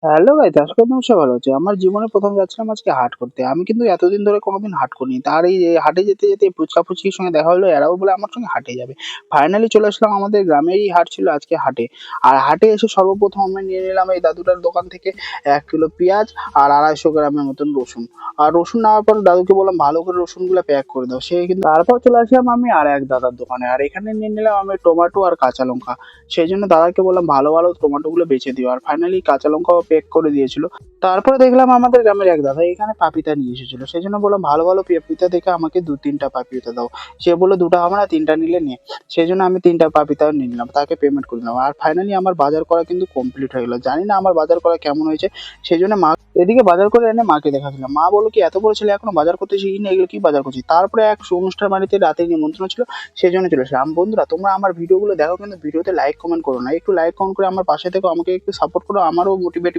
Hello guys, আশা করি তোমরা সবাই ভালো আছো। আমার জীবনে প্রথম যাচ্ছিলাম আজকে হাট করতে। আমি কিন্তু এতদিন ধরে কোনোদিন হাট করিনি। তার এই যে হাটে যেতে যেতে এই ফুচকা ফুচকির সঙ্গে দেখা হলো, এরাও বলে আমার সঙ্গে হাটে যাবে। ফাইনালি চলে আসলাম, আমাদের গ্রামেরই হাট ছিল আজকে হাটে। আর হাটে এসে সর্বপ্রথম আমি নিয়ে নিলাম এই দাদুটার দোকান থেকে 1 কিলো পেঁয়াজ আর 250 গ্রামের মতন রসুন। আর রসুন নেওয়ার পর দাদুকে বললাম ভালো করে রসুনগুলো প্যাক করে দাও। সে কিন্তু তারপর চলে আসলাম আমি আর এক দাদার দোকানে, আর এখানে নিয়ে নিলাম আমি টমেটো আর কাঁচা লঙ্কা। সেই জন্য দাদাকে বললাম ভালো ভালো টমেটোগুলো বেছে দিও, আর ফাইনালি কাঁচা লঙ্কাও প্যাক করে দিয়েছিল। তারপরে দেখলাম আমাদের গ্রামের এক দাদা এখানে পাপিতা নিয়ে এসেছিল, সেই জন্য বললাম ভালো ভালো পাপিতা দেখে আমাকে 2-3টা পাপিতা দাও। সে বললো দুটো হবে না, 3টা নিলে নিয়ে। সেই জন্য আমি 3টা পাপিতাও নিয়ে নিলাম, তাকে পেমেন্ট করে দিলাম। আর ফাইনালি আমার বাজার করা কিন্তু কমপ্লিট হয়ে গেল। জানি না আমার বাজার করা কেমন হয়েছে। সেই জন্য মা এদিকে বাজার করে এনে মাকে দেখাচ্ছিলাম। মা বললো কি এত বড় ছেলে এখনো বাজার করতে শিখিনি, এগুলো কি বাজার করছি। তারপরে এক অনুষ্ঠান বাড়িতে রাতে নিমন্ত্রণ ছিল, সেই জন্য চলে আসলাম। বন্ধুরা, তোমরা আমার ভিডিওগুলো দেখো কিন্তু ভিডিওতে লাইক কমেন্ট করো না, একটু লাইক কমেন্ট করে আমার পাশে থেকো, আমাকে একটু সাপোর্ট করো, আমারও মোটিভেট